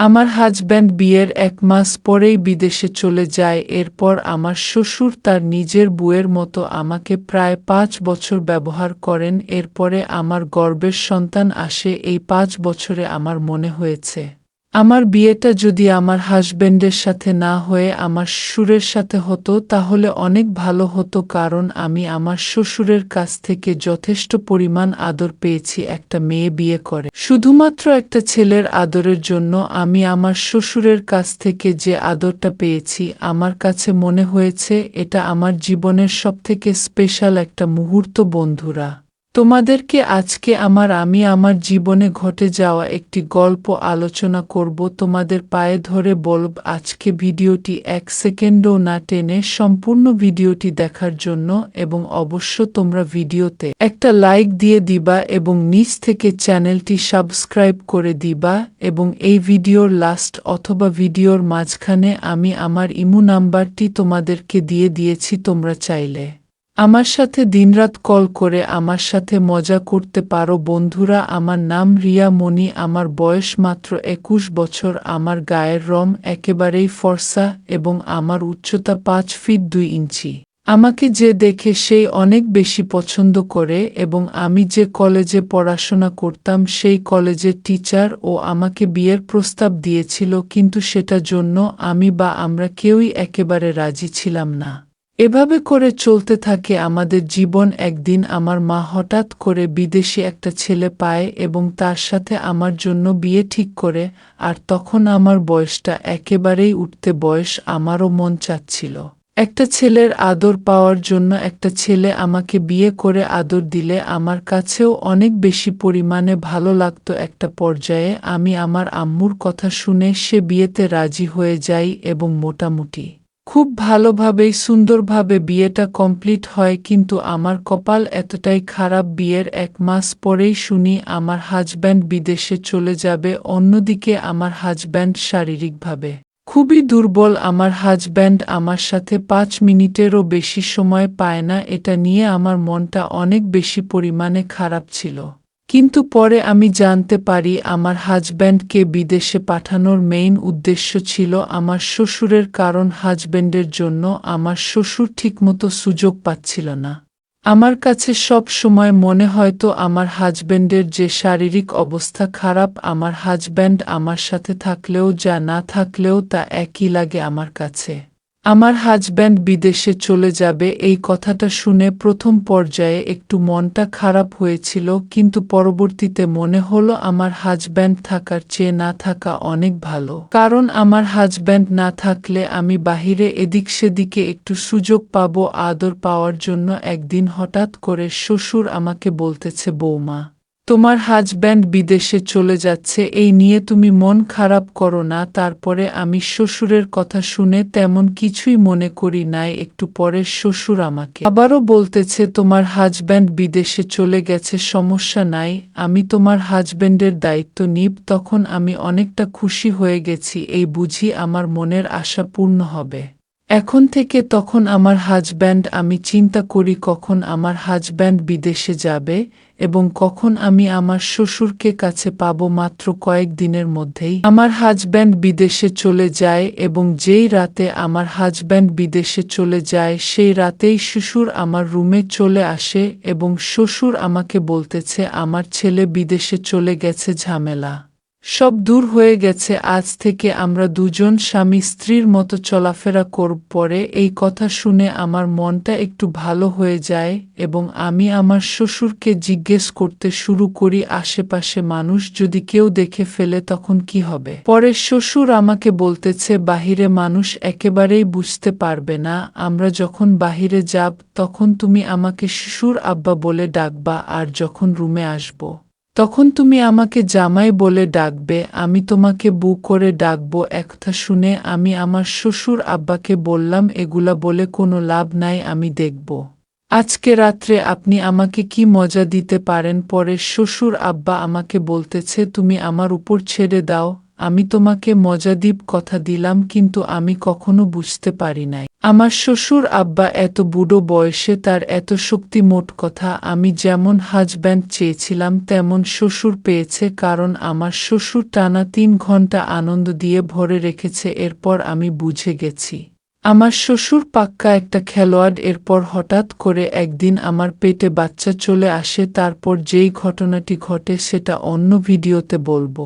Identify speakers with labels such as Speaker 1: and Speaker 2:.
Speaker 1: আমার হাজব্যান্ড বিয়ের 1 মাস পরেই বিদেশে চলে যায়। এরপর আমার শ্বশুর তার নিজের বউয়ের মতো আমাকে প্রায় 5 বছর ব্যবহার করেন। এরপরে আমার গর্ভের সন্তান আসে। এই 5 বছরে আমার মনে হয়েছে, আমার বিয়েটা যদি আমার হাজব্যান্ডের সাথে না হয়ে আমার শ্বশুরের সাথে হতো তাহলে অনেক ভালো হতো, কারণ আমি আমার শ্বশুরের কাছ থেকে যথেষ্ট পরিমাণ আদর পেয়েছি একটা মেয়ে বিয়ে করে। শুধুমাত্র একটা ছেলের আদরের জন্য আমি আমার শ্বশুরের কাছ থেকে যে আদরটা পেয়েছি, আমার কাছে মনে হয়েছে এটা আমার জীবনের সবথেকে স্পেশাল একটা মুহূর্ত। বন্ধুরা, তোমাদেরকে আজকে আমি আমার জীবনে ঘটে যাওয়া একটি গল্প আলোচনা করব। তোমাদের পায়ে ধরে বলব আজকে ভিডিওটি 1 সেকেন্ডও না টেনে সম্পূর্ণ ভিডিওটি দেখার জন্য, এবং অবশ্য তোমরা ভিডিওতে একটা লাইক দিয়ে দিবা এবং নিচ থেকে চ্যানেলটি সাবস্ক্রাইব করে দিবা। এবং এই ভিডিওর লাস্ট অথবা ভিডিওর মাঝখানে আমি আমার ইমো নাম্বারটি তোমাদেরকে দিয়ে দিয়েছি, তোমরা চাইলে আমার সাথে দিনরাত কল করে আমার সাথে মজা করতে পারো। বন্ধুরা, আমার নাম রিয়া মনি, আমার বয়স মাত্র 21 বছর, আমার গায়ের রং একেবারেই ফর্সা এবং আমার উচ্চতা 5 ফিট 2 ইঞ্চি। আমাকে যে দেখে সেই অনেক বেশি পছন্দ করে, এবং আমি যে কলেজে পড়াশোনা করতাম সেই কলেজের টিচার ও আমাকে বিয়ের প্রস্তাব দিয়েছিল, কিন্তু সেটার জন্য আমরা কেউই একেবারে রাজি ছিলাম না। এভাবে করে চলতে থাকে আমাদের জীবন। একদিন আমার মা হঠাৎ করে বিদেশি একটা ছেলে পায় এবং তার সাথে আমার জন্য বিয়ে ঠিক করে। আর তখন আমার বয়সটা একেবারেই উঠতে বয়স। আমারও মন চাচ্ছিল একটা ছেলের আদর পাওয়ার জন্য। একটা ছেলে আমাকে বিয়ে করে আদর দিলে আমার কাছেও অনেক বেশি পরিমাণে ভালো লাগতো। একটা পর্যায়ে আমি আমার আম্মুর কথা শুনে সে বিয়েতে রাজি হয়ে যাই এবং মোটামুটি খুব ভালোভাবেই সুন্দরভাবে বিয়েটা কমপ্লিট হয়। কিন্তু আমার কপাল এতটাই খারাপ, বিয়ের 1 মাস পরেই শুনি আমার হাজব্যান্ড বিদেশে চলে যাবে। অন্যদিকে আমার হাজব্যান্ড শারীরিকভাবে খুবই দুর্বল। আমার হাজব্যান্ড আমার সাথে 5 মিনিটেরও বেশি সময় পায় না। এটা নিয়ে আমার মনটা অনেক বেশি পরিমাণে খারাপ ছিল। কিন্তু পরে আমি জানতে পারি আমার হাজব্যান্ডকে বিদেশে পাঠানোর মেইন উদ্দেশ্য ছিল আমার শ্বশুরের, কারণ হাজব্যান্ডের জন্য আমার শ্বশুর ঠিকমতো সুযোগ পাচ্ছিল না। আমার কাছে সব সময় মনে হয়তো আমার হাজব্যান্ডের যে শারীরিক অবস্থা খারাপ, আমার হাজব্যান্ড আমার সাথে থাকলেও যা না থাকলেও তা একই লাগে আমার কাছে। আমার হাজব্যান্ড বিদেশে চলে যাবে এই কথাটা শুনে প্রথম পর্যায়ে একটু মনটা খারাপ হয়েছিল, কিন্তু পরবর্তীতে মনে হলো আমার হাজব্যান্ড থাকার চেয়ে না থাকা অনেক ভালো। কারণ আমার হাজব্যান্ড না থাকলে আমি বাহিরে এদিক সেদিকে একটু সুযোগ পাবো আদর পাওয়ার জন্য। একদিন হঠাৎ করে শ্বশুর আমাকে বলতেছে, বৌমা, তোমার হাজব্যান্ড বিদেশে চলে যাচ্ছে, এই নিয়ে তুমি মন খারাপ করো না। তারপরে আমি শ্বশুরের কথা শুনে তেমন কিছুই মনে করি নাই। একটু পরে শ্বশুর আমাকে আবারও বলতেছে, তোমার হাজব্যান্ড বিদেশে চলে গেছে, সমস্যা নাই, আমি তোমার হাজব্যান্ডের দায়িত্ব নিব। তখন আমি অনেকটা খুশি হয়ে গেছি, এই বুঝি আমার মনের আশা পূর্ণ হবে এখন থেকে। তখন আমার হাজব্যান্ড, আমি চিন্তা করি কখন আমার হাজব্যান্ড বিদেশে যাবে এবং কখন আমি আমার শ্বশুরকে কাছে পাবো। মাত্র কয়েক দিনের মধ্যেই আমার হাজব্যান্ড বিদেশে চলে যায়, এবং যেই রাতে আমার হাজব্যান্ড বিদেশে চলে যায় সেই রাতেই শ্বশুর আমার রুমে চলে আসে এবং শ্বশুর আমাকে বলতেছে, আমার ছেলে বিদেশে চলে গেছে, ঝামেলা সব দূর হয়ে গেছে, আজ থেকে আমরা দুজন স্বামী স্ত্রীর মতো চলাফেরা করব। পরে এই কথা শুনে আমার মনটা একটু ভালো হয়ে যায় এবং আমি আমার শ্বশুরকে জিজ্ঞেস করতে শুরু করি, আশেপাশে মানুষ যদি কেউ দেখে ফেলে তখন কি হবে? পরে শ্বশুর আমাকে বলতেছে, বাহিরে মানুষ একেবারেই বুঝতে পারবে না, আমরা যখন বাহিরে যাব তখন তুমি আমাকে শ্বশুর আব্বা বলে ডাকবা, আর যখন রুমে আসব তখন তুমি আমাকে জামাই বলে ডাকবে, আমি তোমাকে বউ করে ডাকবো। একথা শুনে আমি আমার শ্বশুর আব্বাকে বললাম, এগুলা বলে কোনো লাভ নাই, আমি দেখব আজকে রাত্রে আপনি আমাকে কি মজা দিতে পারেন। পরে শ্বশুর আব্বা আমাকে বলতেছে, তুমি আমার উপর ছেড়ে দাও, আমি তোমাকে মজাদীপ কথা দিলাম, কিন্তু আমি কখনো বুঝতে পারি নাই আমার শ্বশুর আব্বা এত বুড়ো বয়সে তার এত শক্তি। মোট কথা, আমি যেমন হাজব্যান্ড চেয়েছিলাম তেমন শ্বশুর পেয়েছে, কারণ আমার শ্বশুর টানা 3 ঘন্টা আনন্দ দিয়ে ভরে রেখেছে। এরপর আমি বুঝে গেছি আমার শ্বশুর পাক্কা একটা খেলোয়াড়। এরপর হঠাৎ করে একদিন আমার পেটে বাচ্চা চলে আসে। তারপর যেই ঘটনাটি ঘটে সেটা অন্য ভিডিওতে বলবো।